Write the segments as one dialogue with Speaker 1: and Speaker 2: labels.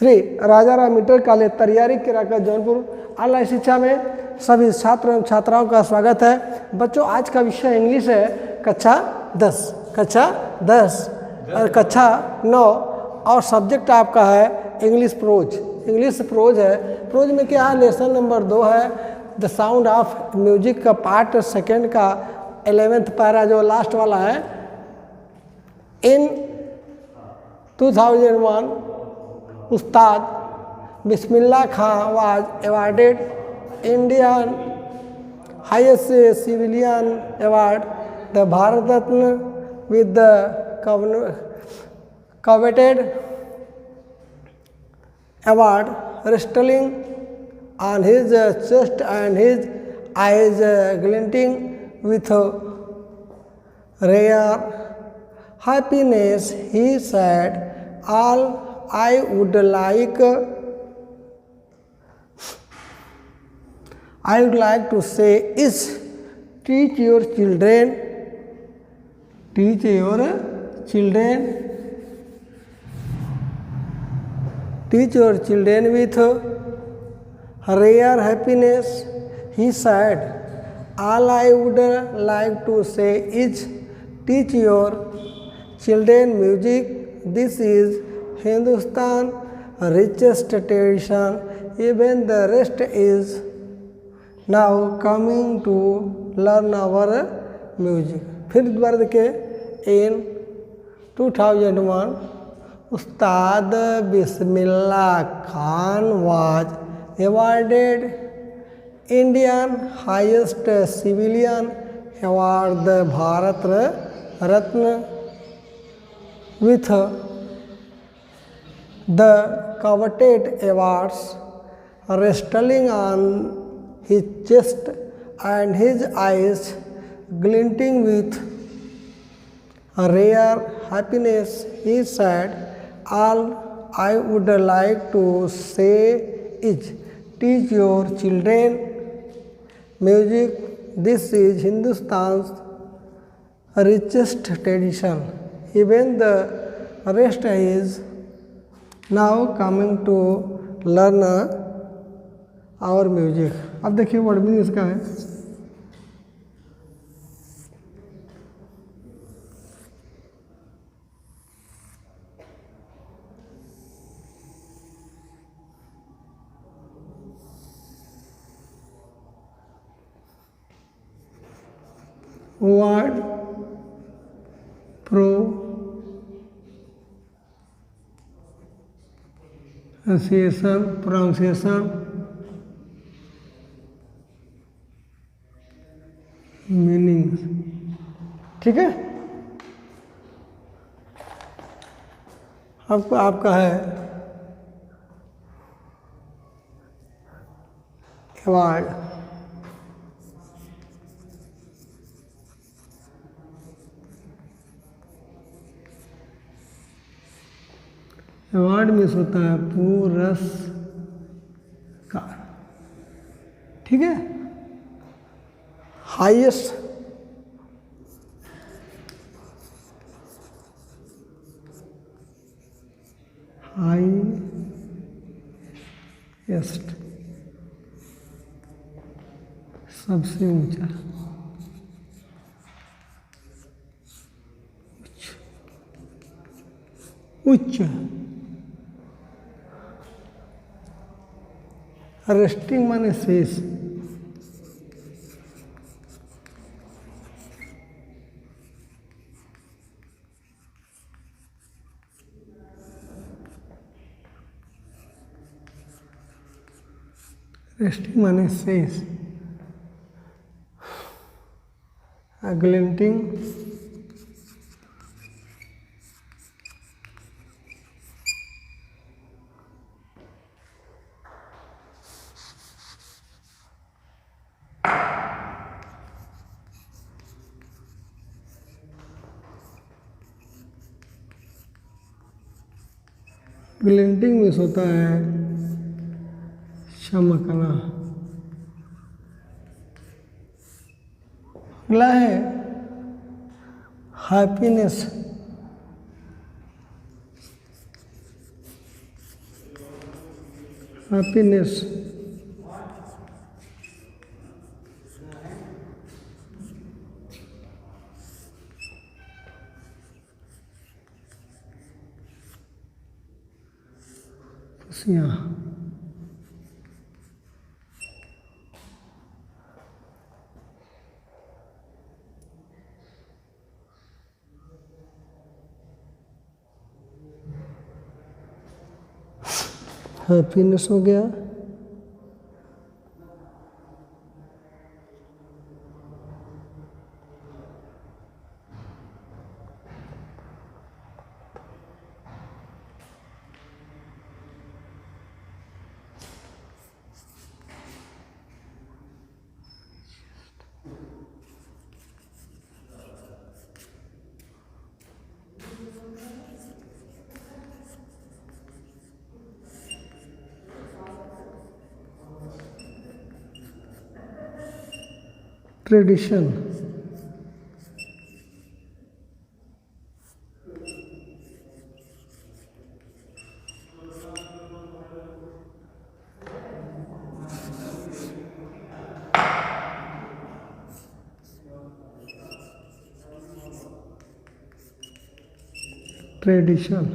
Speaker 1: श्री राजा Ram inter college तैयारी किराका Jaunpur online शिक्षा में सभी छात्र एवं छात्राओं का स्वागत है। बच्चों, आज का विषय इंग्लिश है, कक्षा 10 और कक्षा 9 और सब्जेक्ट आपका है इंग्लिश प्रोज। इंग्लिश प्रोज है। प्रोज में क्या है? लेसन नंबर 2 है द साउंड ऑफ म्यूजिक का पार्ट सेकेंड का 11th पैरा जो लास्ट वाला है। इन 2001 Ustad Bismillah Khan was awarded Indian highest civilian award, the Bharat Ratna, with the coveted award resting on his chest and his eyes glinting with rare happiness. He said, "All I would like to say is teach your children with rare happiness." He said, "All I would like to say is teach your children music. This is Hindustan richest tradition. Even the rest is now coming to learn our music." फिर दोबारा देखिए, in 2001 Ustad Bismillah Khan was awarded Indian highest civilian award, the Bharat Ratna, with the coveted awards resting on his chest and his eyes glinting with rare happiness. He said, "All I would like to say is teach your children music. This is Hindustan's richest tradition. Even the rest is now coming to learn our music." अब देखिए word meaning इसका है, word pronunciation meaning. ठीक है, आपको आपका है award. Award means होता है पुरस्कार। ठीक है, हाईएस्ट सबसे ऊंचा, उच्च। रेस्टिंग माने शेष। रेस्टिंग माने शेष। ग्लिंटिंग ग्लिंटिंग में होता है चमकना। अगला है हैप्पीनेस। हैप्पीनेस, खुशियाँ, हैप्पीनेस हो गया। ट्रेडिशन, ट्रेडिशन,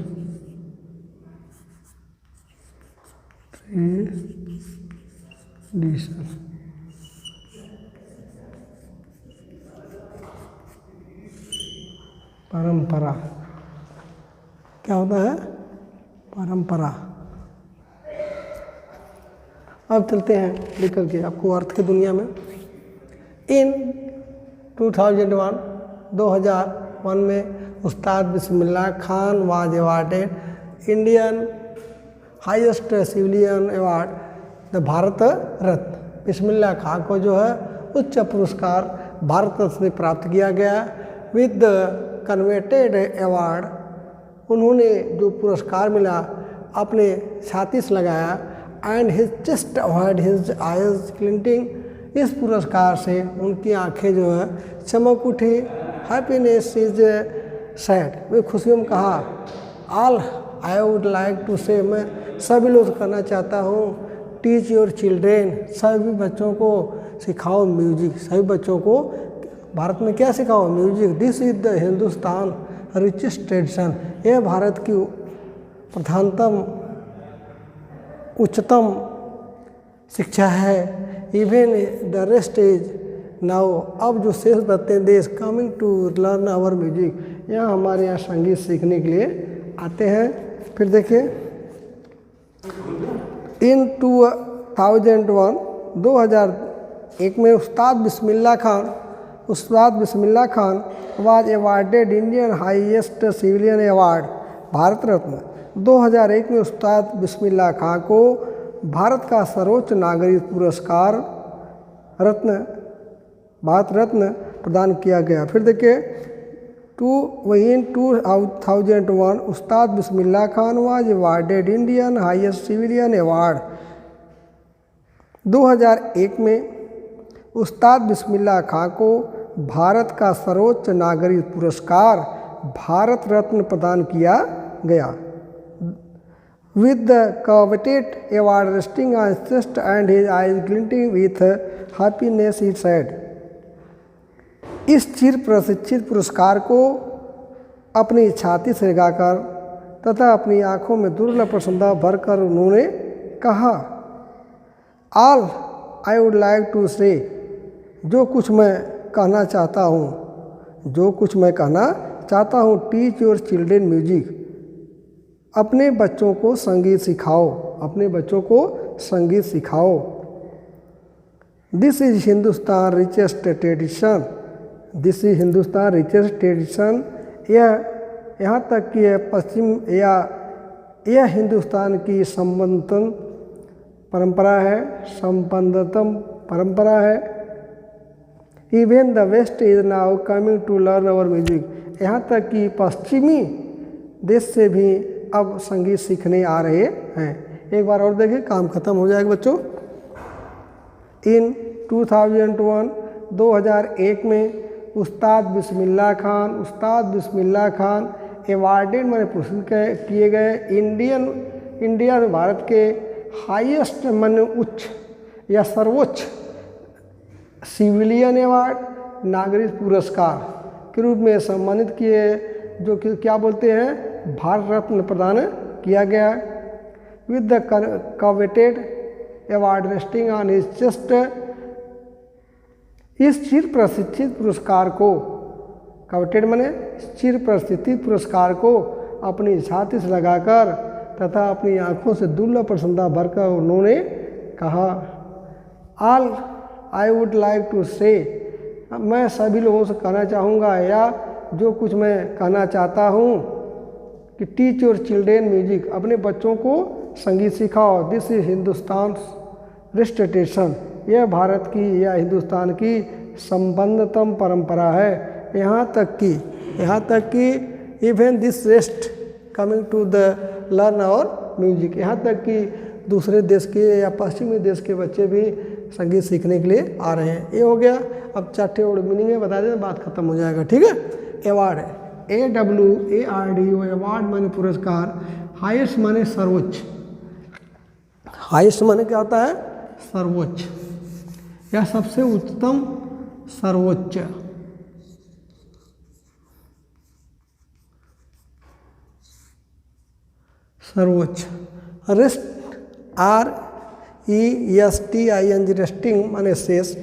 Speaker 1: ट्रेडिशन, परंपरा, क्या होता है? परंपरा। अब चलते हैं निकल के आपको अर्थ की दुनिया में। इन 2001 में Ustad Bismillah Khan was awarded Indian highest civilian award the Bharat Ratna. Bismillah Khan को जो है उच्च पुरस्कार भारत रत्न से प्राप्त किया गया विद द कन्वेटेड अवार्ड। उन्होंने जो पुरस्कार मिला अपने छाती से लगाया and his chest avoid his eyes glinting. इस पुरस्कार से उनकी आंखें जो है चमक उठी। हैप्पीनेस इज सैड, वे खुशियों में कहा all I would like to say, मैं सभी लोग करना चाहता हूँ टीच योर चिल्ड्रेन, सभी बच्चों को सिखाओ म्यूजिक। सभी बच्चों को भारत में क्या सिखाओ? Music. This is the Hindustan richest tradition, यह भारत की प्रधानतम उच्चतम शिक्षा है। Even the rest is now, अब जो शेष बचते देश coming to learn our music, यहाँ हमारे यहाँ संगीत सीखने के लिए आते हैं। फिर देखिए इन 2001 में Ustad Bismillah Khan was awarded Indian highest civilian award Bharat Ratna. 2001 में उस्ताद बिस्मिल्लाह खान को भारत का सर्वोच्च नागरिक पुरस्कार भारत रत्न प्रदान किया गया। फिर देखिए in 2001 Ustad Bismillah Khan was awarded Indian highest civilian award. 2001 में उस्ताद बिस्मिल्लाह खान को भारत का सर्वोच्च नागरिक पुरस्कार भारत रत्न प्रदान किया गया with the coveted award resting on his chest and his eyes glinting with happiness, he said। इस चिर प्रशिक्षित पुरस्कार को अपनी छाती से लगाकर तथा अपनी आंखों में दुर्लभ प्रसन्नता भरकर उन्होंने कहा all I would like to say, जो कुछ मैं कहना चाहता हूँ टीच योर चिल्ड्रेन म्यूजिक, अपने बच्चों को संगीत सिखाओ। This is Hindustan richest tradition, यहाँ तक कि यह हिंदुस्तान की संपन्नतम परंपरा है। Even the west is now coming to learn our music, यहाँ तक कि पश्चिमी देश से भी अब संगीत सीखने आ रहे हैं। एक बार और देखिए, काम खत्म हो जाएगा बच्चों। इन 2001 में उस्ताद बिस्मिल्लाह खान अवार्डेड मैंने पुरस्कृत किए गए इंडिया में भारत के हाईएस्ट माने उच्च या सर्वोच्च सिविलियन अवार्ड, नागरिक पुरस्कार के रूप में सम्मानित किए, जो कि क्या बोलते हैं, भारत रत्न प्रदान किया गया। With the coveted award resting on his chest, इस चिर प्रशिक्षित पुरस्कार को, कवेटेड माने चिर प्रशिक्षित पुरस्कार को अपनी छाती से लगाकर तथा अपनी आंखों से दुर्लभ प्रसन्नता भरकर उन्होंने कहा, all I would like to say, मैं सभी लोगों से कहना चाहूँगा या जो कुछ मैं कहना चाहता हूँ कि टीच योर चिल्ड्रेन म्यूजिक, अपने बच्चों को संगीत सिखाओ। दिस इज हिंदुस्तान रिस्टेशन, यह भारत की या हिंदुस्तान की संबंधतम परंपरा है। यहाँ तक कि even this rest coming to the learn our music, यहाँ तक कि दूसरे देश के या पश्चिमी देश के बच्चे भी संगीत सीखने के लिए आ रहे हैं। ये हो गया। अब 4 वर्ड मीनिंग है बता दें, बात खत्म हो जाएगा। ठीक है। अवार्ड है AWARD, अवार्ड माने पुरस्कार, हाईएस्ट माने सर्वोच्च, हाईएस्ट माने क्या होता है, सर्वोच्च या सबसे उच्चतम, सर्वोच्च। सर्वोच्च। रेस्ट RESTING, रेस्टिंग माने शेष,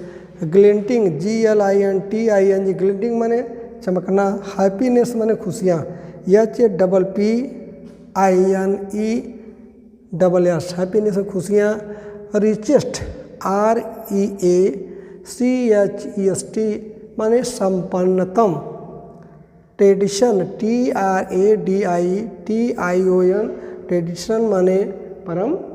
Speaker 1: ग्लिंटिंग GLINTING, ग्लिंटिंग माने चमकना, हैप्पीनेस माने खुशियाँ, HAPPINESS, हैप्पीनेस खुशियाँ, रिचेस्ट REACHEST माने संपन्नतम, ट्रेडिशन TRADITION, ट्रेडिशन माने परंपरा।